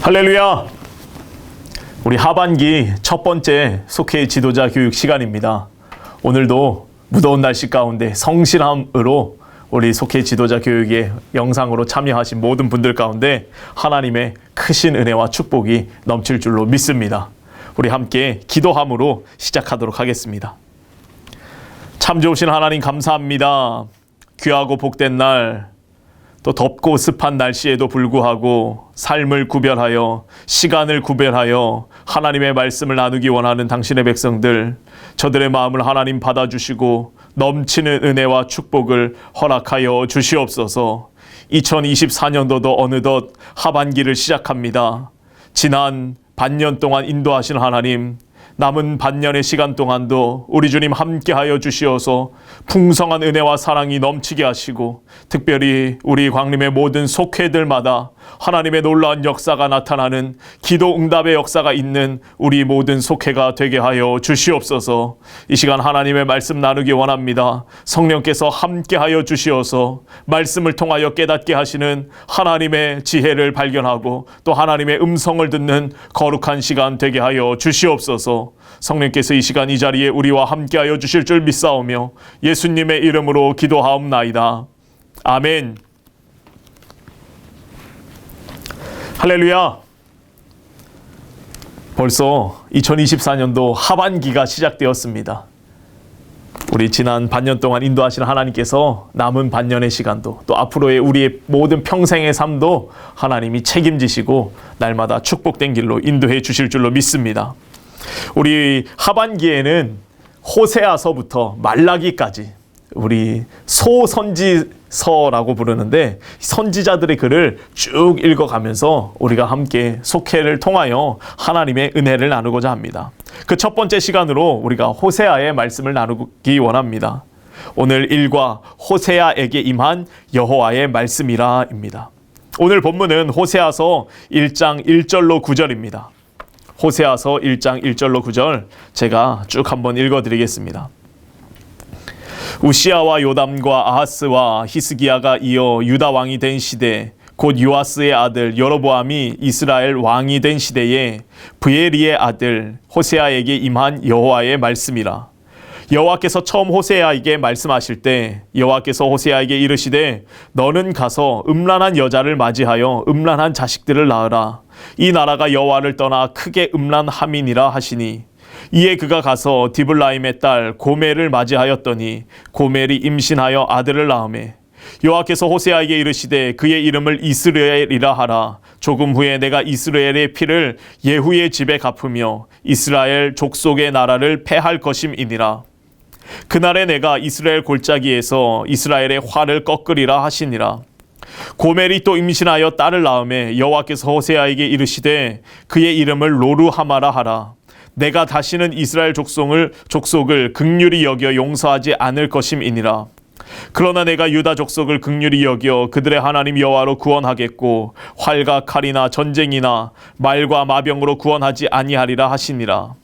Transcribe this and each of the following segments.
할렐루야! 우리 하반기 첫 번째 속회 지도자 교육 시간입니다. 오늘도 무더운 날씨 가운데 성실함으로 우리 속회 지도자 교육에 영상으로 참여하신 모든 분들 가운데 하나님의 크신 은혜와 축복이 넘칠 줄로 믿습니다. 우리 함께 기도함으로 시작하도록 하겠습니다. 참 좋으신 하나님 감사합니다. 귀하고 복된 날, 또 덥고 습한 날씨에도 불구하고 삶을 구별하여 시간을 구별하여 하나님의 말씀을 나누기 원하는 당신의 백성들, 저들의 마음을 하나님 받아주시고 넘치는 은혜와 축복을 허락하여 주시옵소서. 2024년도도 어느덧 하반기를 시작합니다. 지난 반년 동안 인도하신 하나님, 남은 반년의 시간 동안도 우리 주님 함께하여 주시어서 풍성한 은혜와 사랑이 넘치게 하시고, 특별히 우리 광림의 모든 속회들마다 하나님의 놀라운 역사가 나타나는 기도 응답의 역사가 있는 우리 모든 속회가 되게 하여 주시옵소서. 이 시간 하나님의 말씀 나누기 원합니다. 성령께서 함께하여 주시어서 말씀을 통하여 깨닫게 하시는 하나님의 지혜를 발견하고 또 하나님의 음성을 듣는 거룩한 시간 되게 하여 주시옵소서. 성령께서 이 시간 이 자리에 우리와 함께하여 주실 줄 믿사오며 예수님의 이름으로 기도하옵나이다. 아멘. 할렐루야. 벌써 2024년도 하반기가 시작되었습니다. 우리 지난 반년 동안 인도하시는 하나님께서 남은 반년의 시간도 또 앞으로의 우리의 모든 평생의 삶도 하나님이 책임지시고 날마다 축복된 길로 인도해 주실 줄로 믿습니다. 우리 하반기에는 호세아서부터 말라기까지 우리 소선지서라고 부르는데 선지자들의 글을 쭉 읽어가면서 우리가 함께 속회를 통하여 하나님의 은혜를 나누고자 합니다. 그 첫 번째 시간으로 우리가 호세아의 말씀을 나누기 원합니다. 오늘 일과 호세아에게 임한 여호와의 말씀이라입니다. 오늘 본문은 호세아서 1장 1절로 9절입니다. 호세아서 1장 1절로 9절 제가 쭉 한번 읽어드리겠습니다. 우시아와 요담과 아하스와 히스기야가 이어 유다 왕이 된 시대, 곧 요아스의 아들 여로보암이 이스라엘 왕이 된 시대에 브에리의 아들 호세아에게 임한 여호와의 말씀이라. 여호와께서 처음 호세아에게 말씀하실 때 여호와께서 호세아에게 이르시되 너는 가서 음란한 여자를 맞이하여 음란한 자식들을 낳으라. 이 나라가 여호와를 떠나 크게 음란함이니라 하시니, 이에 그가 가서 디블라임의 딸 고멜을 맞이하였더니 고멜이 임신하여 아들을 낳으매 여호와께서 호세아에게 이르시되 그의 이름을 이스라엘이라 하라. 조금 후에 내가 이스라엘의 피를 예후의 집에 갚으며 이스라엘 족속의 나라를 패할 것임이니라. 그날에 내가 이스라엘 골짜기에서 이스라엘의 활을 꺾으리라 하시니라. 고멜이 또 임신하여 딸을 낳으매 여호와께서 호세아에게 이르시되 그의 이름을 로루하마라 하라. 내가 다시는 이스라엘 족속을 긍휼히 여겨 용서하지 않을 것임이니라. 그러나 내가 유다 족속을 긍휼히 여겨 그들의 하나님 여호와로 구원하겠고 활과 칼이나 전쟁이나 말과 마병으로 구원하지 아니하리라 하시니라.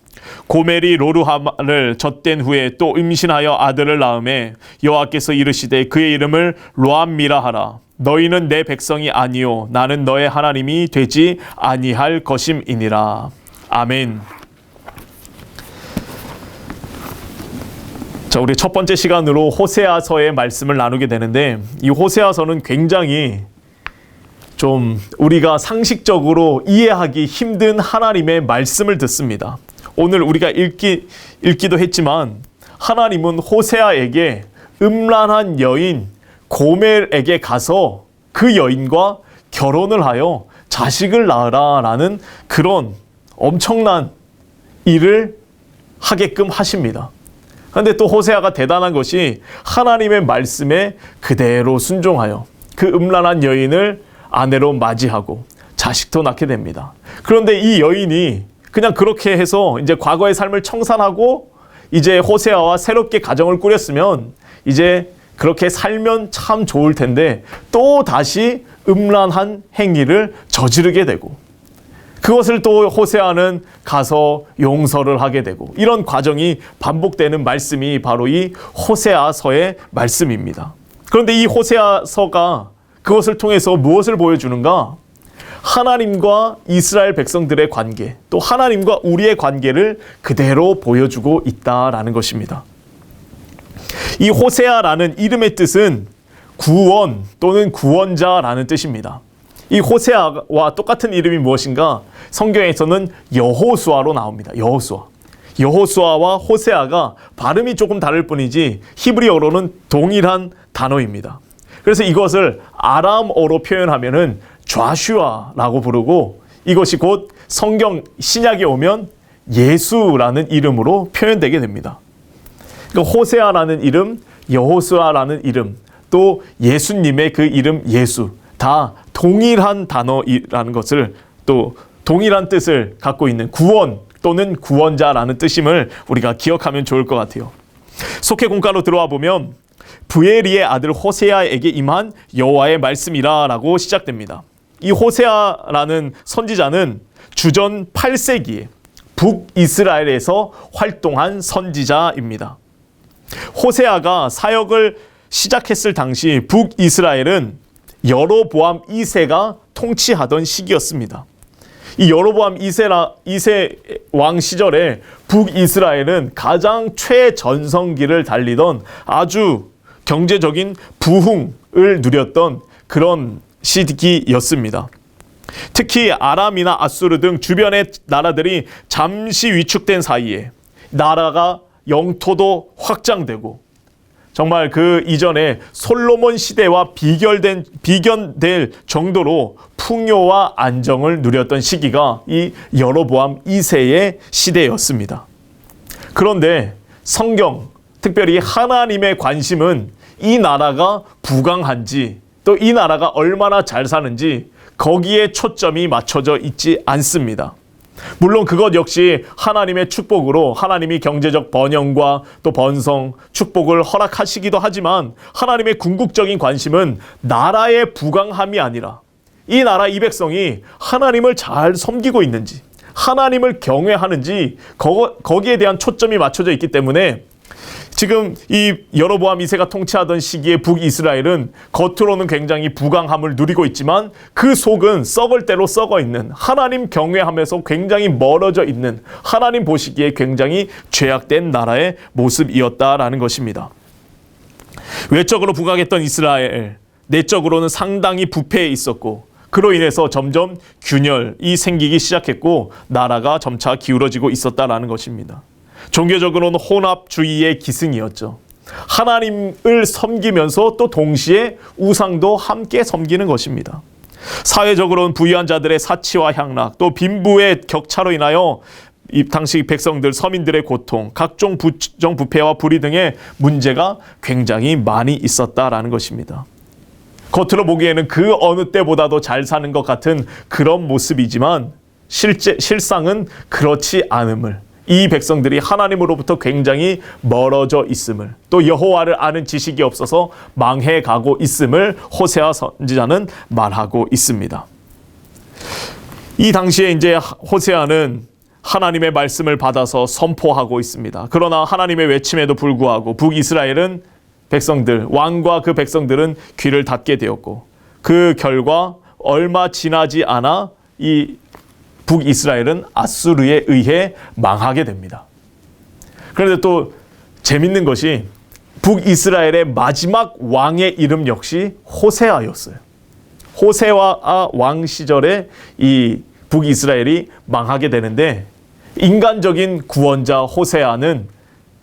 고멜이 로루하마를 젖된 후에 또 임신하여 아들을 낳으매 여호와께서 이르시되 그의 이름을 로암미라 하라. 너희는 내 백성이 아니요 나는 너의 하나님이 되지 아니할 것임이니라. 아멘. 자, 우리 첫 번째 시간으로 호세아서의 말씀을 나누게 되는데, 이 호세아서는 굉장히 좀 우리가 상식적으로 이해하기 힘든 하나님의 말씀을 듣습니다. 오늘 우리가 읽기도 했지만 하나님은 호세아에게 음란한 여인 고멜에게 가서 그 여인과 결혼을 하여 자식을 낳으라 라는 그런 엄청난 일을 하게끔 하십니다. 그런데 또 호세아가 대단한 것이 하나님의 말씀에 그대로 순종하여 그 음란한 여인을 아내로 맞이하고 자식도 낳게 됩니다. 그런데 이 여인이 그냥 그렇게 해서 이제 과거의 삶을 청산하고 이제 호세아와 새롭게 가정을 꾸렸으면 이제 그렇게 살면 참 좋을 텐데 또 다시 음란한 행위를 저지르게 되고, 그것을 또 호세아는 가서 용서를 하게 되고, 이런 과정이 반복되는 말씀이 바로 이 호세아서의 말씀입니다. 그런데 이 호세아서가 그것을 통해서 무엇을 보여주는가? 하나님과 이스라엘 백성들의 관계, 또 하나님과 우리의 관계를 그대로 보여주고 있다라는 것입니다. 이 호세아라는 이름의 뜻은 구원 또는 구원자라는 뜻입니다. 이 호세아와 똑같은 이름이 무엇인가? 성경에서는 여호수아로 나옵니다. 여호수아와 호세아가 발음이 조금 다를 뿐이지 히브리어로는 동일한 단어입니다. 그래서 이것을 아람어로 표현하면은 좌슈아라고 부르고, 이것이 곧 성경 신약에 오면 예수라는 이름으로 표현되게 됩니다. 그러니까 호세아라는 이름, 여호수아라는 이름, 또 예수님의 그 이름 예수, 다 동일한 단어라는 것을, 또 동일한 뜻을 갖고 있는 구원 또는 구원자라는 뜻임을 우리가 기억하면 좋을 것 같아요. 속해 공가로 들어와 보면 브에리의 아들 호세아에게 임한 여호와의 말씀이라 라고 시작됩니다. 이 호세아라는 선지자는 주전 8세기에 북이스라엘에서 활동한 선지자입니다. 호세아가 사역을 시작했을 당시 북이스라엘은 여로보암 2세가 통치하던 시기였습니다. 이 여로보암 2세 왕 시절에 북이스라엘은 가장 최전성기를 달리던 아주 경제적인 부흥을 누렸던 그런 시기였습니다. 특히 아람이나 아수르 등 주변의 나라들이 잠시 위축된 사이에 나라가 영토도 확장되고, 정말 그 이전에 솔로몬 시대와 비견될 정도로 풍요와 안정을 누렸던 시기가 이 여로보암 2세의 시대였습니다. 그런데 성경, 특별히 하나님의 관심은 이 나라가 부강한지, 또 이 나라가 얼마나 잘 사는지 거기에 초점이 맞춰져 있지 않습니다. 물론 그것 역시 하나님의 축복으로 하나님이 경제적 번영과 또 번성, 축복을 허락하시기도 하지만, 하나님의 궁극적인 관심은 나라의 부강함이 아니라 이 나라 이 백성이 하나님을 잘 섬기고 있는지, 하나님을 경외하는지, 거기에 대한 초점이 맞춰져 있기 때문에 지금 이 여로보암 2세가 통치하던 시기에 북이스라엘은 겉으로는 굉장히 부강함을 누리고 있지만 그 속은 썩을 대로 썩어 있는, 하나님 경외하면서 굉장히 멀어져 있는, 하나님 보시기에 굉장히 죄악된 나라의 모습이었다라는 것입니다. 외적으로 부강했던 이스라엘, 내적으로는 상당히 부패해 있었고, 그로 인해서 점점 균열이 생기기 시작했고 나라가 점차 기울어지고 있었다라는 것입니다. 종교적으로는 혼합주의의 기승이었죠. 하나님을 섬기면서 또 동시에 우상도 함께 섬기는 것입니다. 사회적으로는 부유한 자들의 사치와 향락, 또 빈부의 격차로 인하여 이 당시 백성들, 서민들의 고통, 각종 부정부패와 불의 등의 문제가 굉장히 많이 있었다라는 것입니다. 겉으로 보기에는 그 어느 때보다도 잘 사는 것 같은 그런 모습이지만 실상은 그렇지 않음을, 이 백성들이 하나님으로부터 굉장히 멀어져 있음을, 또 여호와를 아는 지식이 없어서 망해가고 있음을 호세아 선지자는 말하고 있습니다. 이 당시에 이제 호세아는 하나님의 말씀을 받아서 선포하고 있습니다. 그러나 하나님의 외침에도 불구하고 북이스라엘은 백성들, 왕과 그 백성들은 귀를 닫게 되었고, 그 결과 얼마 지나지 않아 이 북이스라엘은 아수르에 의해 망하게 됩니다. 그런데 또 재밌는 것이 북이스라엘의 마지막 왕의 이름 역시 호세아였어요. 호세아 왕 시절에 이 북이스라엘이 망하게 되는데, 인간적인 구원자 호세아는,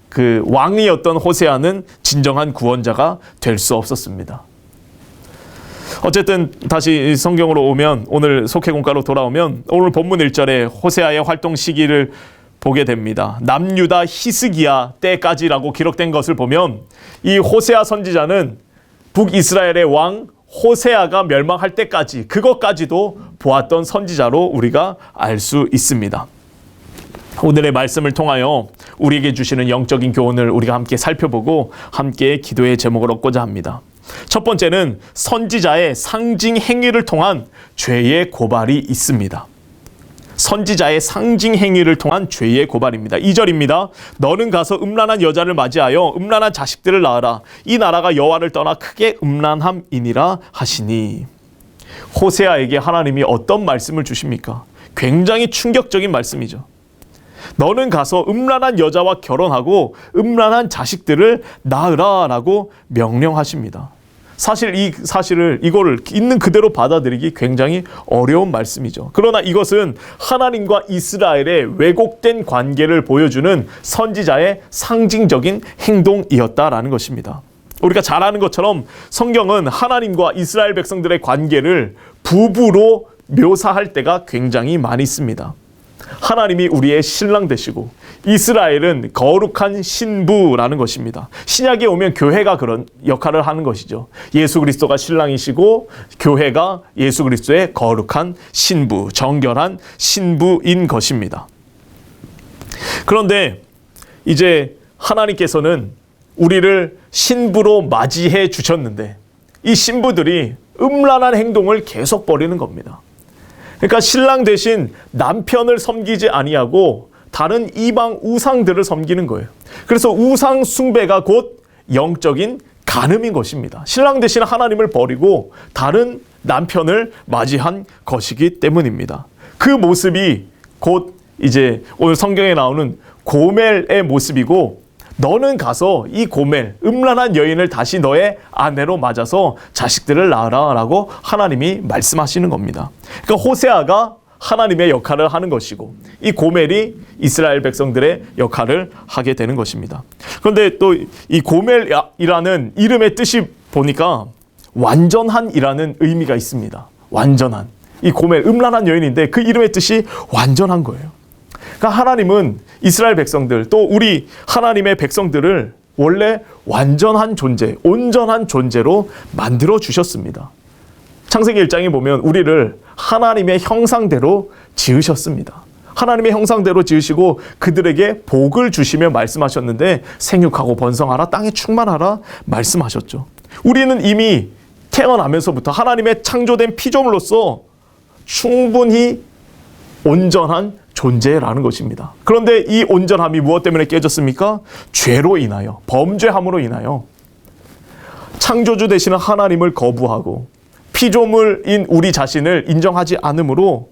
그 왕이었던 호세아는 진정한 구원자가 될 수 없었습니다. 어쨌든 다시 성경으로 오면, 오늘 속해공가로 돌아오면 오늘 본문 1절에 호세아의 활동 시기를 보게 됩니다. 남유다 히스기야 때까지라고 기록된 것을 보면 이 호세아 선지자는 북이스라엘의 왕 호세아가 멸망할 때까지, 그것까지도 보았던 선지자로 우리가 알 수 있습니다. 오늘의 말씀을 통하여 우리에게 주시는 영적인 교훈을 우리가 함께 살펴보고 함께 기도의 제목을 얻고자 합니다. 첫 번째는 선지자의 상징 행위를 통한 죄의 고발이 있습니다. 선지자의 상징 행위를 통한 죄의 고발입니다. 2절입니다. 너는 가서 음란한 여자를 맞이하여 음란한 자식들을 낳으라. 이 나라가 여호와를 떠나 크게 음란함이니라 하시니. 호세아에게 하나님이 어떤 말씀을 주십니까? 굉장히 충격적인 말씀이죠. 너는 가서 음란한 여자와 결혼하고 음란한 자식들을 낳으라 라고 명령하십니다. 사실 이거를 있는 그대로 받아들이기 굉장히 어려운 말씀이죠. 그러나 이것은 하나님과 이스라엘의 왜곡된 관계를 보여주는 선지자의 상징적인 행동이었다라는 것입니다. 우리가 잘 아는 것처럼 성경은 하나님과 이스라엘 백성들의 관계를 부부로 묘사할 때가 굉장히 많이 있습니다. 하나님이 우리의 신랑 되시고 이스라엘은 거룩한 신부라는 것입니다. 신약에 오면 교회가 그런 역할을 하는 것이죠. 예수 그리스도가 신랑이시고 교회가 예수 그리스도의 거룩한 신부, 정결한 신부인 것입니다. 그런데 이제 하나님께서는 우리를 신부로 맞이해 주셨는데 이 신부들이 음란한 행동을 계속 벌이는 겁니다. 그러니까 신랑 대신 남편을 섬기지 아니하고 다른 이방 우상들을 섬기는 거예요. 그래서 우상 숭배가 곧 영적인 간음인 것입니다. 신랑 대신 하나님을 버리고 다른 남편을 맞이한 것이기 때문입니다. 그 모습이 곧 이제 오늘 성경에 나오는 고멜의 모습이고, 너는 가서 이 고멜, 음란한 여인을 다시 너의 아내로 맞아서 자식들을 낳으라 라고 하나님이 말씀하시는 겁니다. 그러니까 호세아가 하나님의 역할을 하는 것이고 이 고멜이 이스라엘 백성들의 역할을 하게 되는 것입니다. 그런데 또 이 고멜이라는 이름의 뜻이 보니까 완전한이라는 의미가 있습니다. 완전한. 이 고멜, 음란한 여인인데 그 이름의 뜻이 완전한 거예요. 그러니까 하나님은 이스라엘 백성들, 또 우리 하나님의 백성들을 원래 완전한 존재, 온전한 존재로 만들어 주셨습니다. 창세기 1장에 보면 우리를 하나님의 형상대로 지으셨습니다. 하나님의 형상대로 지으시고 그들에게 복을 주시며 말씀하셨는데 생육하고 번성하라, 땅에 충만하라 말씀하셨죠. 우리는 이미 태어나면서부터 하나님의 창조된 피조물로서 충분히 온전한 존재라는 것입니다. 그런데 이 온전함이 무엇 때문에 깨졌습니까? 죄로 인하여, 범죄함으로 인하여 창조주 되시는 하나님을 거부하고 피조물인 우리 자신을 인정하지 않으므로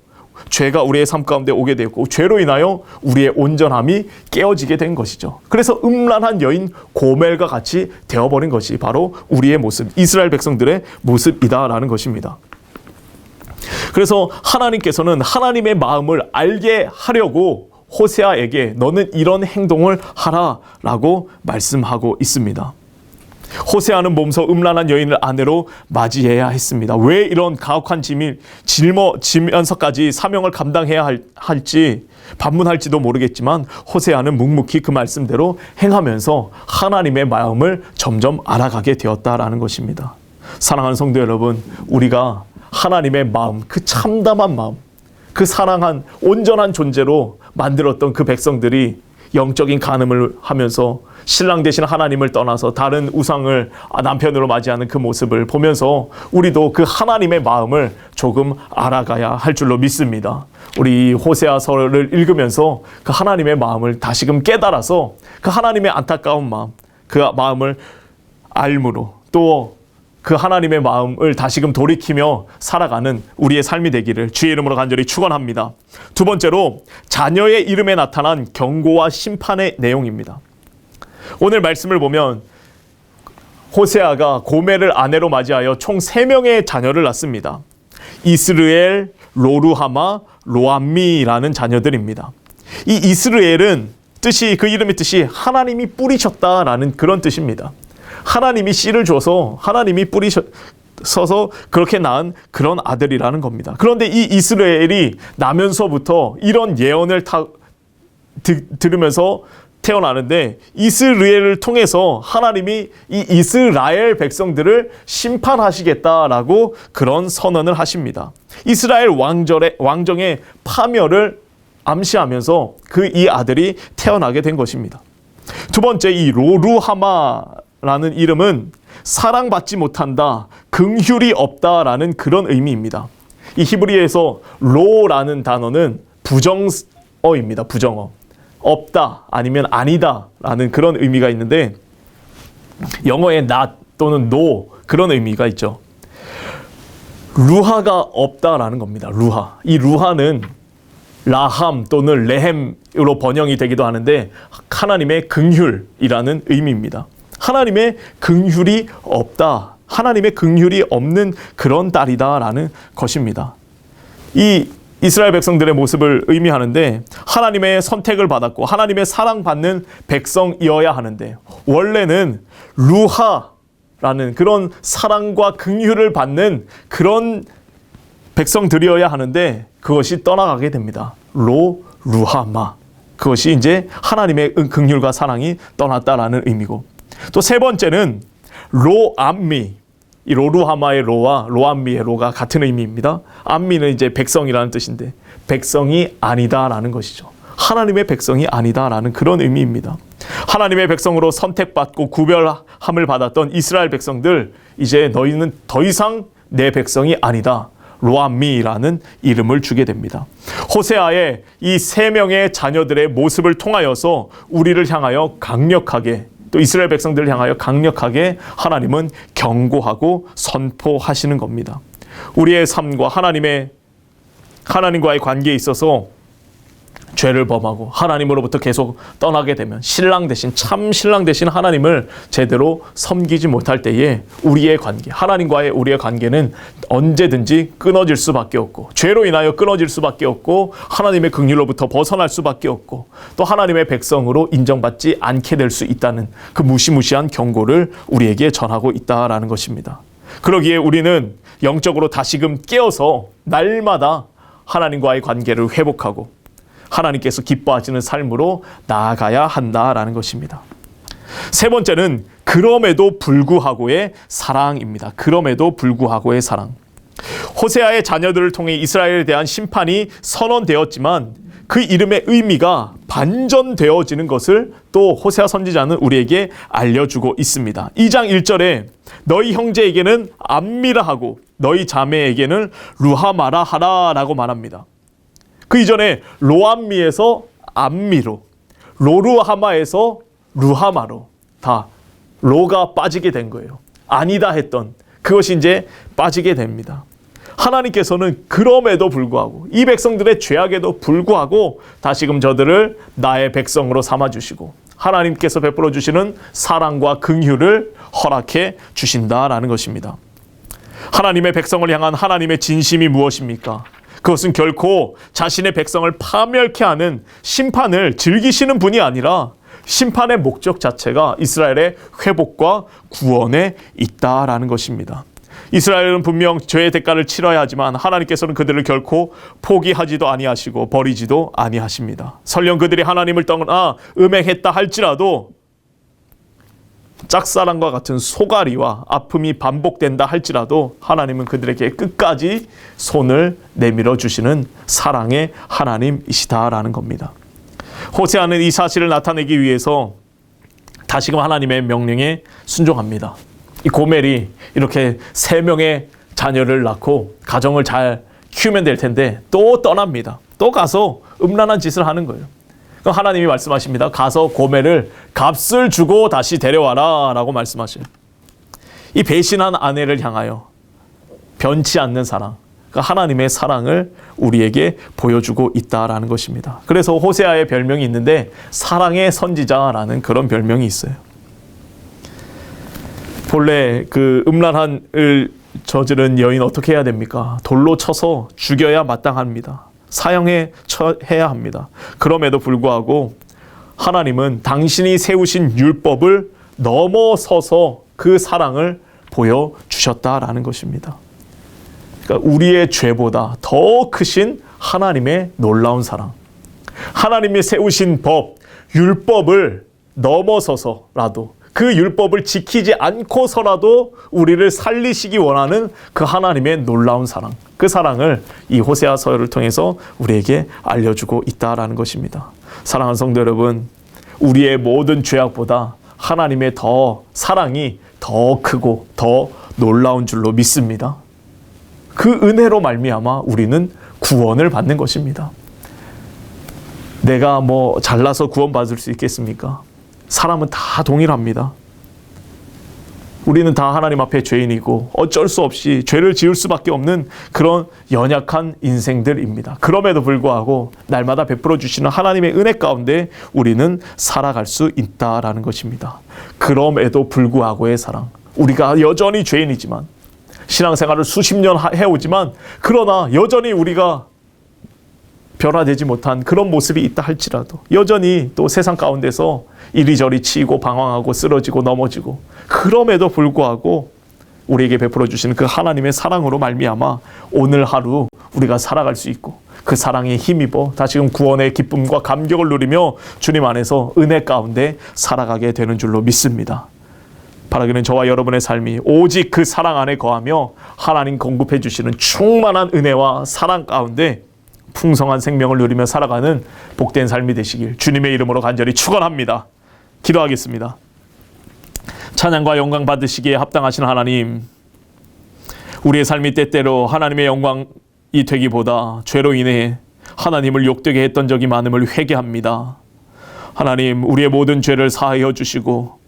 죄가 우리의 삶 가운데 오게 되었고, 죄로 인하여 우리의 온전함이 깨어지게 된 것이죠. 그래서 음란한 여인 고멜과 같이 되어버린 것이 바로 우리의 모습, 이스라엘 백성들의 모습이다라는 것입니다. 그래서 하나님께서는 하나님의 마음을 알게 하려고 호세아에게 너는 이런 행동을 하라라고 말씀하고 있습니다. 호세아는 몸소 음란한 여인을 아내로 맞이해야 했습니다. 왜 이런 가혹한 짐을 지면서까지 사명을 감당해야 할지 반문할지도 모르겠지만 호세아는 묵묵히 그 말씀대로 행하면서 하나님의 마음을 점점 알아가게 되었다라는 것입니다. 사랑하는 성도 여러분, 우리가 하나님의 마음, 그 참담한 마음, 그 사랑한 온전한 존재로 만들었던 그 백성들이 영적인 간음을 하면서 신랑 되신 하나님을 떠나서 다른 우상을 남편으로 맞이하는 그 모습을 보면서 우리도 그 하나님의 마음을 조금 알아가야 할 줄로 믿습니다. 우리 호세아서를 읽으면서 그 하나님의 마음을 다시금 깨달아서 그 하나님의 안타까운 마음, 그 마음을 알므로 또 그 하나님의 마음을 다시금 돌이키며 살아가는 우리의 삶이 되기를 주의 이름으로 간절히 축원합니다. 두 번째로, 자녀의 이름에 나타난 경고와 심판의 내용입니다. 오늘 말씀을 보면 호세아가 고멜을 아내로 맞이하여 총 3명의 자녀를 낳습니다. 이스르엘, 로루하마, 로암미라는 자녀들입니다. 이 이스르엘은 그 이름의 뜻이 하나님이 뿌리셨다라는 그런 뜻입니다. 하나님이 씨를 줘서 하나님이 뿌리셔서 그렇게 낳은 그런 아들이라는 겁니다. 그런데 이 이스라엘이 나면서부터 이런 예언을 들으면서 태어나는데, 이스라엘을 통해서 하나님이 이 이스라엘 백성들을 심판하시겠다라고 그런 선언을 하십니다. 이스라엘 왕정의 파멸을 암시하면서 이 아들이 태어나게 된 것입니다. 두 번째, 이 로루하마라는 이름은 사랑받지 못한다, 긍휼이 없다라는 그런 의미입니다. 이 히브리어에서 로라는 단어는 부정어입니다. 부정어. 없다 아니면 아니다라는 그런 의미가 있는데, 영어의 not 또는 no 그런 의미가 있죠. 루하가 없다라는 겁니다. 루하. 이 루하는 라함 또는 레헴으로 번역이 되기도 하는데 하나님의 긍휼이라는 의미입니다. 하나님의 긍휼이 없다. 하나님의 긍휼이 없는 그런 딸이다라는 것입니다. 이 이스라엘 백성들의 모습을 의미하는데 하나님의 선택을 받았고 하나님의 사랑받는 백성이어야 하는데 원래는 루하라는 그런 사랑과 긍휼을 받는 그런 백성들이어야 하는데 그것이 떠나가게 됩니다. 루하마. 그것이 이제 하나님의 긍휼과 사랑이 떠났다라는 의미고 또 세 번째는 로암미. 이 로루하마의 로와 로암미의 로가 같은 의미입니다. 암미는 이제 백성이라는 뜻인데 백성이 아니다라는 것이죠. 하나님의 백성이 아니다라는 그런 의미입니다. 하나님의 백성으로 선택받고 구별함을 받았던 이스라엘 백성들 이제 너희는 더 이상 내 백성이 아니다. 로암미라는 이름을 주게 됩니다. 호세아의 이 세 명의 자녀들의 모습을 통하여서 우리를 향하여 강력하게 또 이스라엘 백성들을 향하여 강력하게 하나님은 경고하고 선포하시는 겁니다. 우리의 삶과 하나님과의 관계에 있어서 죄를 범하고 하나님으로부터 계속 떠나게 되면 참 신랑 되신 하나님을 제대로 섬기지 못할 때에 우리의 관계, 하나님과의 우리의 관계는 언제든지 끊어질 수밖에 없고 죄로 인하여 끊어질 수밖에 없고 하나님의 긍휼로부터 벗어날 수밖에 없고 또 하나님의 백성으로 인정받지 않게 될 수 있다는 그 무시무시한 경고를 우리에게 전하고 있다라는 것입니다. 그러기에 우리는 영적으로 다시금 깨어서 날마다 하나님과의 관계를 회복하고 하나님께서 기뻐하시는 삶으로 나아가야 한다라는 것입니다. 세 번째는 그럼에도 불구하고의 사랑입니다. 그럼에도 불구하고의 사랑. 호세아의 자녀들을 통해 이스라엘에 대한 심판이 선언되었지만 그 이름의 의미가 반전되어지는 것을 또 호세아 선지자는 우리에게 알려주고 있습니다. 2장 1절에 너희 형제에게는 암미라 하고 너희 자매에게는 루하마라 하라 라고 말합니다. 그 이전에 로암미에서 암미로, 로루하마에서 루하마로 다 로가 빠지게 된 거예요. 아니다 했던 그것이 이제 빠지게 됩니다. 하나님께서는 그럼에도 불구하고 이 백성들의 죄악에도 불구하고 다시금 저들을 나의 백성으로 삼아주시고 하나님께서 베풀어 주시는 사랑과 긍휼을 허락해 주신다라는 것입니다. 하나님의 백성을 향한 하나님의 진심이 무엇입니까? 그것은 결코 자신의 백성을 파멸케 하는 심판을 즐기시는 분이 아니라 심판의 목적 자체가 이스라엘의 회복과 구원에 있다라는 것입니다. 이스라엘은 분명 죄의 대가를 치러야 하지만 하나님께서는 그들을 결코 포기하지도 아니하시고 버리지도 아니하십니다. 설령 그들이 하나님을 떠나 음행했다 할지라도 짝사랑과 같은 소가리와 아픔이 반복된다 할지라도 하나님은 그들에게 끝까지 손을 내밀어 주시는 사랑의 하나님이시다라는 겁니다. 호세아는 이 사실을 나타내기 위해서 다시금 하나님의 명령에 순종합니다. 이 고멜이 이렇게 3명의 자녀를 낳고 가정을 잘 키우면 될 텐데 또 떠납니다. 또 가서 음란한 짓을 하는 거예요. 하나님이 말씀하십니다. 가서 고멜을 값을 주고 다시 데려와라 라고 말씀하셔요. 이 배신한 아내를 향하여 변치 않는 사랑, 하나님의 사랑을 우리에게 보여주고 있다라는 것입니다. 그래서 호세아의 별명이 있는데 사랑의 선지자라는 그런 별명이 있어요. 본래 그 음란한을 저지른 여인 어떻게 해야 됩니까? 돌로 쳐서 죽여야 마땅합니다. 사형해야 합니다. 그럼에도 불구하고 하나님은 당신이 세우신 율법을 넘어서서 그 사랑을 보여주셨다라는 것입니다. 그러니까 우리의 죄보다 더 크신 하나님의 놀라운 사랑. 하나님이 세우신 법, 율법을 넘어서서라도 그 율법을 지키지 않고서라도 우리를 살리시기 원하는 그 하나님의 놀라운 사랑. 그 사랑을 이 호세아서를 통해서 우리에게 알려주고 있다라는 것입니다. 사랑하는 성도 여러분, 우리의 모든 죄악보다 하나님의 사랑이 더 크고 더 놀라운 줄로 믿습니다. 그 은혜로 말미암아 우리는 구원을 받는 것입니다. 내가 잘나서 구원받을 수 있겠습니까? 사람은 다 동일합니다. 우리는 다 하나님 앞에 죄인이고 어쩔 수 없이 죄를 지을 수밖에 없는 그런 연약한 인생들입니다. 그럼에도 불구하고 날마다 베풀어 주시는 하나님의 은혜 가운데 우리는 살아갈 수 있다라는 것입니다. 그럼에도 불구하고의 사랑. 우리가 여전히 죄인이지만 신앙생활을 수십 년 해오지만 그러나 여전히 우리가 변화되지 못한 그런 모습이 있다 할지라도 여전히 또 세상 가운데서 이리저리 치이고 방황하고 쓰러지고 넘어지고 그럼에도 불구하고 우리에게 베풀어 주시는 그 하나님의 사랑으로 말미암아 오늘 하루 우리가 살아갈 수 있고 그 사랑에 힘입어 다시금 구원의 기쁨과 감격을 누리며 주님 안에서 은혜 가운데 살아가게 되는 줄로 믿습니다. 바라기는 저와 여러분의 삶이 오직 그 사랑 안에 거하며 하나님 공급해 주시는 충만한 은혜와 사랑 가운데 풍성한 생명을 누리며 살아가는 복된 삶이 되시길 주님의 이름으로 간절히 축원합니다. 기도하겠습니다. 찬양과 영광 받으시기에 합당하신 하나님, 우리의 삶이 때때로 하나님의 영광이 되기보다 죄로 인해 하나님을 욕되게 했던 적이 많음을 회개합니다. 하나님, 우리의 모든 죄를 사하여 주시고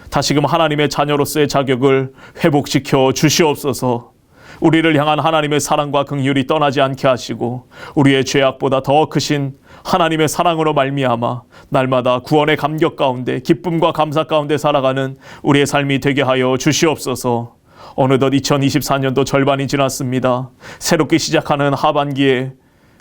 다시금 하나님의 자녀로서의 자격을 회복시켜 주시옵소서. 우리를 향한 하나님의 사랑과 긍휼이 떠나지 않게 하시고 우리의 죄악보다 더 크신 하나님의 사랑으로 말미암아 날마다 구원의 감격 가운데 기쁨과 감사 가운데 살아가는 우리의 삶이 되게 하여 주시옵소서. 어느덧 2024년도 절반이 지났습니다. 새롭게 시작하는 하반기에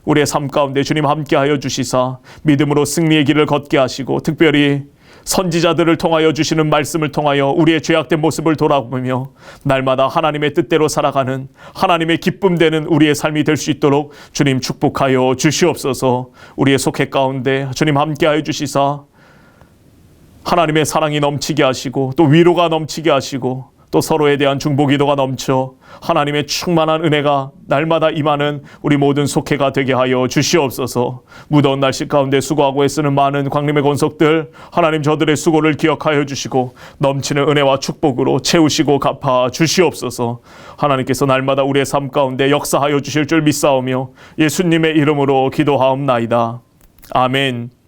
우리의 삶 가운데 주님 함께하여 주시사 믿음으로 승리의 길을 걷게 하시고 특별히 선지자들을 통하여 주시는 말씀을 통하여 우리의 죄악된 모습을 돌아보며 날마다 하나님의 뜻대로 살아가는 하나님의 기쁨 되는 우리의 삶이 될 수 있도록 주님 축복하여 주시옵소서. 우리의 속회 가운데 주님 함께하여 주시사 하나님의 사랑이 넘치게 하시고 또 위로가 넘치게 하시고 또 서로에 대한 중보기도가 넘쳐 하나님의 충만한 은혜가 날마다 임하는 우리 모든 속회가 되게 하여 주시옵소서. 무더운 날씨 가운데 수고하고 애쓰는 많은 광림의 권속들 하나님 저들의 수고를 기억하여 주시고 넘치는 은혜와 축복으로 채우시고 갚아 주시옵소서. 하나님께서 날마다 우리의 삶 가운데 역사하여 주실 줄 믿사오며 예수님의 이름으로 기도하옵나이다. 아멘.